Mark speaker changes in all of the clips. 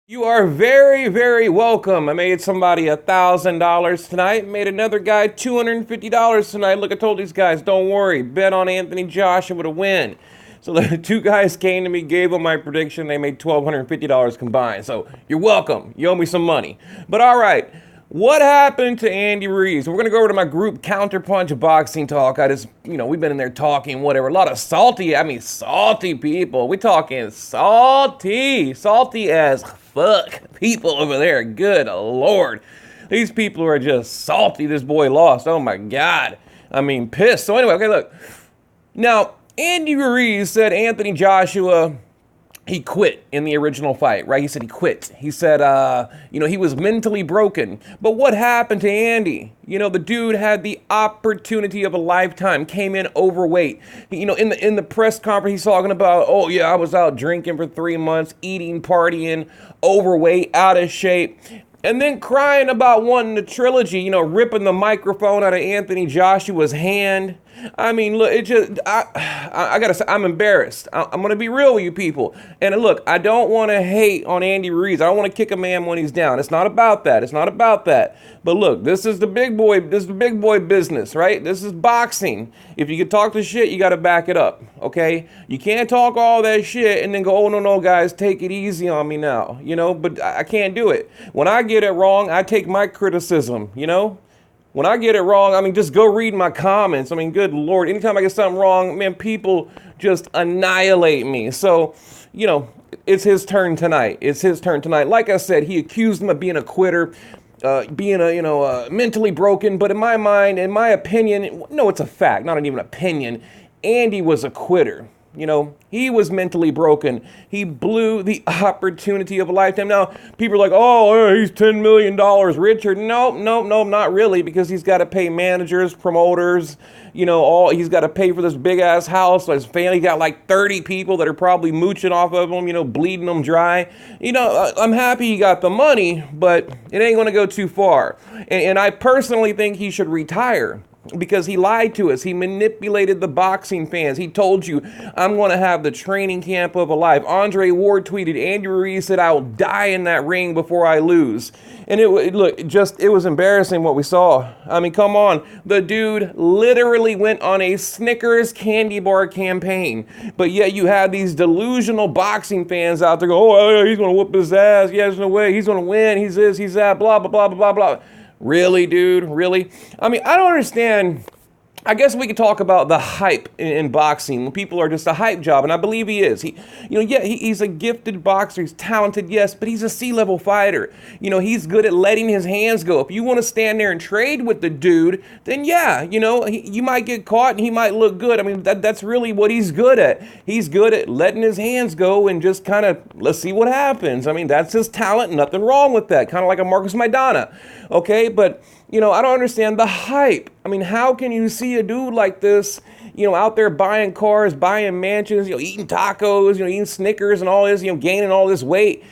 Speaker 1: You are very, very welcome. I made somebody $1,000 tonight. Made another guy $250 tonight. Look, I told these guys, don't worry. Bet on Anthony Joshua to win. So the two guys came to me, gave them my prediction. They made $1,250 combined. So you're welcome. You owe me some money. But all right. What happened to Andy Ruiz? We're going to go over to my group, Counterpunch Boxing Talk. We've been in there talking, whatever. A lot of salty people. We talking salty as fuck people over there. Good Lord. These people are just salty this boy lost. Oh my God. Pissed. So anyway, okay, look. Now, Andy Ruiz said Anthony Joshua, he quit in the original fight, right? He said he quit. He said, he was mentally broken. But what happened to Andy? The dude had the opportunity of a lifetime, came in overweight. In the press conference, he's talking about, oh yeah, I was out drinking for 3 months, eating, partying, overweight, out of shape. And then crying about wanting the trilogy, ripping the microphone out of Anthony Joshua's hand. Look, I gotta say, I'm embarrassed. I'm gonna be real with you people. And look, I don't want to hate on Andy Ruiz. I don't want to kick a man when he's down. It's not about that. It's not about that. But look, this is the big boy business, right? This is boxing. If you can talk the shit, you gotta back it up, okay? You can't talk all that shit and then go, oh no, guys, take it easy on me now, But I can't do it. When I get it wrong, I take my criticism, When I get it wrong, just go read my comments. Good Lord, anytime I get something wrong, man, people just annihilate me. So, it's his turn tonight. Like I said, he accused him of being a quitter, being mentally broken. But in my mind, in my opinion, no, it's a fact, not even an opinion. Andy was a quitter. He was mentally broken. He blew the opportunity of a lifetime. Now, people are like, oh, he's $10 million richer. No, not really, because he's got to pay managers, promoters, he's got to pay for this big ass house. His family got like 30 people that are probably mooching off of him, bleeding them dry. I'm happy he got the money, but it ain't going to go too far. And I personally think he should retire. Because he lied to us. He manipulated the boxing fans. He told you, I'm going to have the training camp of a life. Andre Ward tweeted, Andy Ruiz said, I will die in that ring before I lose. And it was embarrassing what we saw. Come on. The dude literally went on a Snickers candy bar campaign. But yet you have these delusional boxing fans out there go, oh, he's going to whoop his ass. Yeah, there's no way. He's going to win. He's this, he's that, blah, blah, blah, blah, blah. Really, dude? Really? I don't understand. I guess we could talk about the hype in boxing when people are just a hype job, and I believe he is. He's a gifted boxer. He's talented, yes, but he's a C-level fighter. He's good at letting his hands go. If you want to stand there and trade with the dude, then yeah, you might get caught and he might look good. That's really what he's good at. He's good at letting his hands go and just kind of, let's see what happens. That's his talent. Nothing wrong with that. Kind of like a Marcus Maidana. Okay, but I don't understand the hype. How can you see a dude like this, out there buying cars, buying mansions, eating tacos, eating Snickers and all this, gaining all this weight,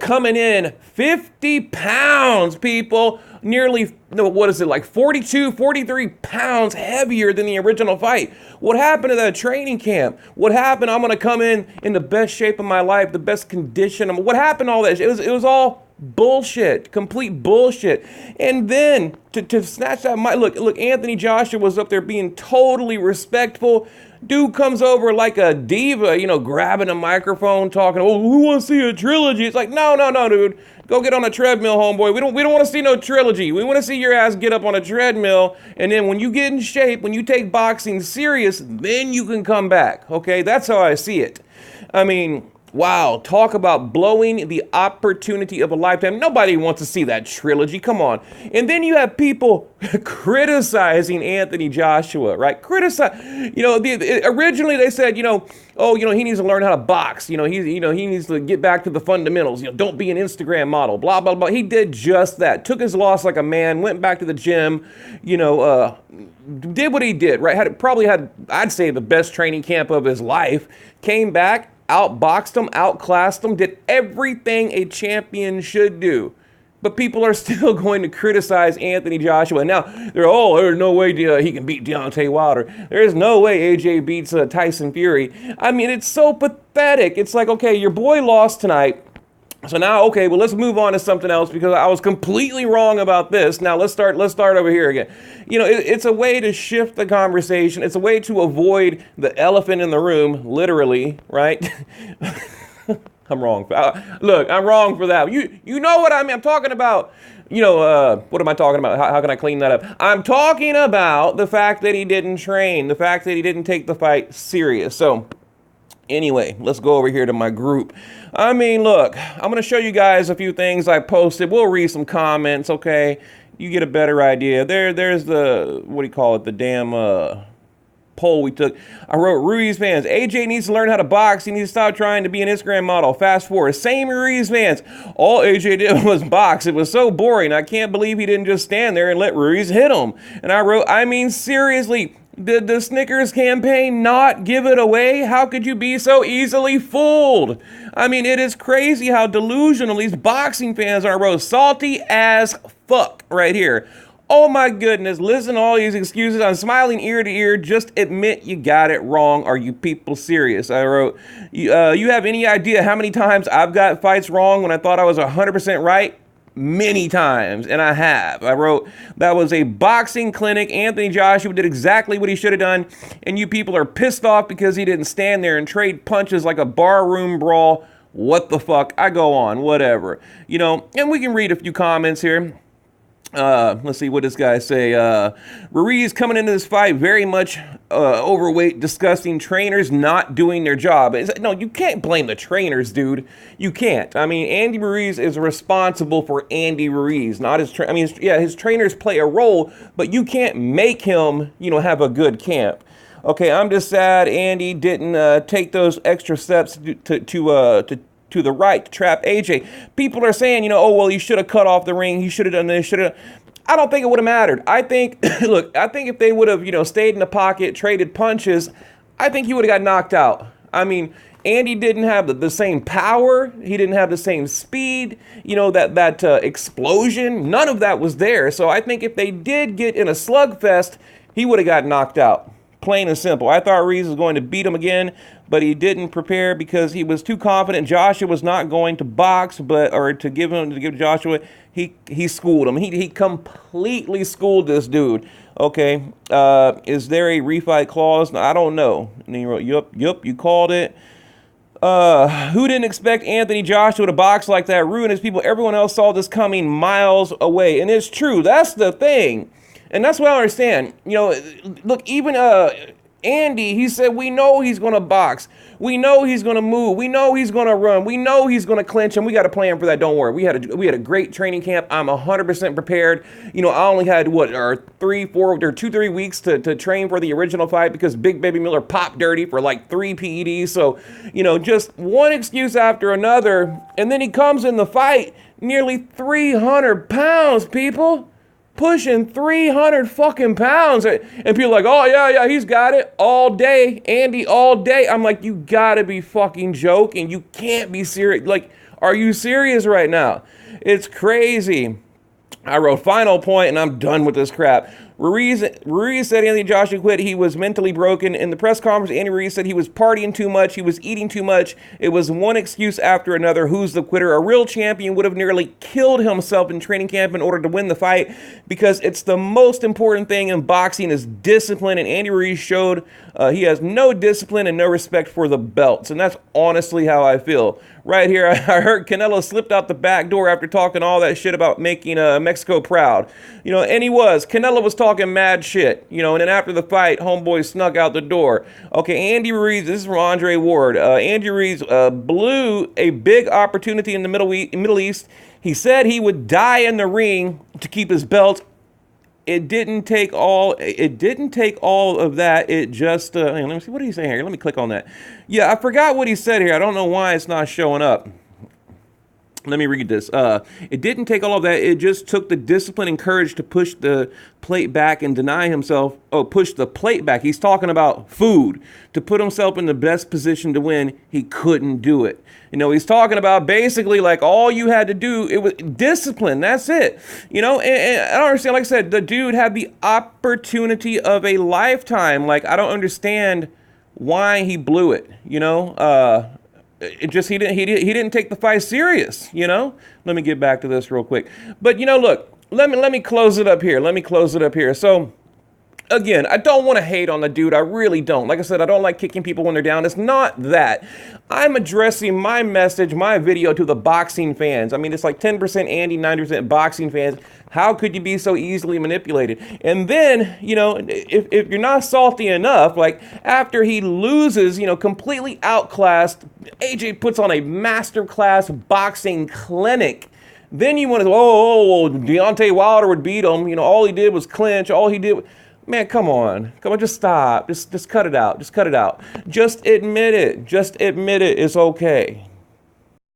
Speaker 1: coming in 50 pounds, people, nearly, what is it, like 42, 43 pounds heavier than the original fight. What happened to that training camp? What happened? I'm going to come in the best shape of my life, the best condition. What happened to all this? It was all bullshit, complete bullshit. And then to snatch that mic, look, Anthony Joshua was up there being totally respectful. Dude comes over like a diva, grabbing a microphone, talking, oh, who wants to see a trilogy? It's like, no, dude. Go get on a treadmill, homeboy. We don't want to see no trilogy. We want to see your ass get up on a treadmill, and then when you get in shape, when you take boxing serious, then you can come back. Okay? That's how I see it. Wow, talk about blowing the opportunity of a lifetime. Nobody wants to see that trilogy. Come on. And then you have people criticizing Anthony Joshua, right? Originally they said, he needs to learn how to box. He needs to get back to the fundamentals. Don't be an Instagram model, blah, blah, blah. He did just that. Took his loss like a man, went back to the gym, did what he did, right? Probably had, I'd say, the best training camp of his life. Came back, outboxed him, outclassed him, did everything a champion should do. But people are still going to criticize Anthony Joshua. Now, there's no way he can beat Deontay Wilder. There's no way AJ beats Tyson Fury. It's so pathetic. It's like, okay, your boy lost tonight. So now, okay, well, let's move on to something else because I was completely wrong about this. Now let's start over here again. You know, it's a way to shift the conversation. It's a way to avoid the elephant in the room, literally, right? I'm wrong. Look, I'm wrong for that. You know what I mean? I'm talking about, what am I talking about? How can I clean that up? I'm talking about the fact that he didn't train, the fact that he didn't take the fight serious. So anyway, let's go over here to my group. I mean, look, I'm going to show you guys a few things I posted. We'll read some comments, okay? You get a better idea. There's the, what do you call it, the damn poll we took. I wrote, Ruiz fans, AJ needs to learn how to box. He needs to stop trying to be an Instagram model. Fast forward. Same Ruiz fans. All AJ did was box. It was so boring. I can't believe he didn't just stand there and let Ruiz hit him. And I wrote, I mean, seriously, did the Snickers campaign not give it away? How could you be so easily fooled? I mean, it is crazy how delusional these boxing fans are, bro. Salty as fuck right here. Oh my goodness, listen to all these excuses. I'm smiling ear to ear. Just admit you got it wrong. Are you people serious? I wrote, you have any idea how many times I've got fights wrong when I thought I was 100% right? Many times, and I have. I wrote, that was a boxing clinic. Anthony Joshua did exactly what he should have done, and you people are pissed off because he didn't stand there and trade punches like a barroom brawl. What the fuck? I go on, whatever. And we can read a few comments here. Let's see what this guy say. Ruiz coming into this fight very much overweight, disgusting. Trainers not doing their job. No, you can't blame the trainers, dude. You can't. I mean, Andy Ruiz is responsible for Andy Ruiz, not his his trainers play a role, but you can't make him, have a good camp. Okay, I'm just sad Andy didn't take those extra steps to the right to trap AJ. People are saying, oh, well, he should have cut off the ring. He should have done this, I don't think it would have mattered. I think, look, I think if they would have, stayed in the pocket, traded punches, I think he would have got knocked out. I mean, Andy didn't have the same power. He didn't have the same speed, that explosion. None of that was there. So I think if they did get in a slugfest, he would have got knocked out. Plain and simple. I thought Ruiz was going to beat him again, but he didn't prepare because he was too confident. Joshua was not going to box, to give Joshua. He schooled him. He completely schooled this dude. Okay. Is there a refight clause? No, I don't know. And he wrote, yup, you called it. Who didn't expect Anthony Joshua to box like that? Ruin his people. Everyone else saw this coming miles away. And it's true. That's the thing. And that's what I understand. Look, even Andy, he said, we know he's going to box. We know he's going to move. We know he's going to run. We know he's going to clinch, and we got a plan for that. Don't worry. We had a great training camp. I'm 100% prepared. I only had, 2-3 weeks to train for the original fight because Big Baby Miller popped dirty for like 3 PEDs. So, just one excuse after another. And then he comes in the fight nearly 300 pounds, people. Pushing 300 fucking pounds. And people are like, oh, yeah, he's got it all day. Andy, all day. I'm like, you gotta be fucking joking. You can't be serious. Like, are you serious right now? It's crazy. I wrote final point, and I'm done with this crap. Ruiz said Anthony Joshua quit. He was mentally broken. In the press conference, Andy Ruiz said he was partying too much. He was eating too much. It was one excuse after another. Who's the quitter? A real champion would have nearly killed himself in training camp in order to win the fight because it's the most important thing in boxing is discipline. And Andy Ruiz showed he has no discipline and no respect for the belts. And that's honestly how I feel. Right here, I heard Canelo slipped out the back door after talking all that shit about making Mexico proud. And he was. Canelo was talking mad shit. And then after the fight, homeboy snuck out the door. Okay, Andy Ruiz, this is from Andre Ward. Andy Ruiz blew a big opportunity in the Middle East. He said he would die in the ring to keep his belt. It didn't take all of that. It just, let me see, what did he say here? Let me click on that. Yeah, I forgot what he said here. I don't know why it's not showing up. Let me read this. It didn't take all of that. It just took the discipline and courage to push the plate back and deny himself. Oh, push the plate back. He's talking about food. To put himself in the best position to win, he couldn't do it. He's talking about basically like all you had to do, it was discipline. That's it. And I don't understand. Like I said, the dude had the opportunity of a lifetime. Like, I don't understand why he blew it, It just he didn't take the fight serious, you know. Let me get back to this real quick. But you know, look, let me close it up here. Let me close it up here. So again, I don't want to hate on the dude. I really don't. Like I said, I don't like kicking people when they're down. It's not that. I'm addressing my message, my video to the boxing fans. I mean, it's like 10% Andy, 90% boxing fans. How could you be so easily manipulated? And then, you know, if you're not salty enough, like after he loses, you know, completely outclassed, AJ puts on a masterclass boxing clinic. Then you want to, Deontay Wilder would beat him. You know, all he did was clinch. All he did. Man, come on, just stop. Just cut it out. Just cut it out. Just admit it. Just admit it. It's okay.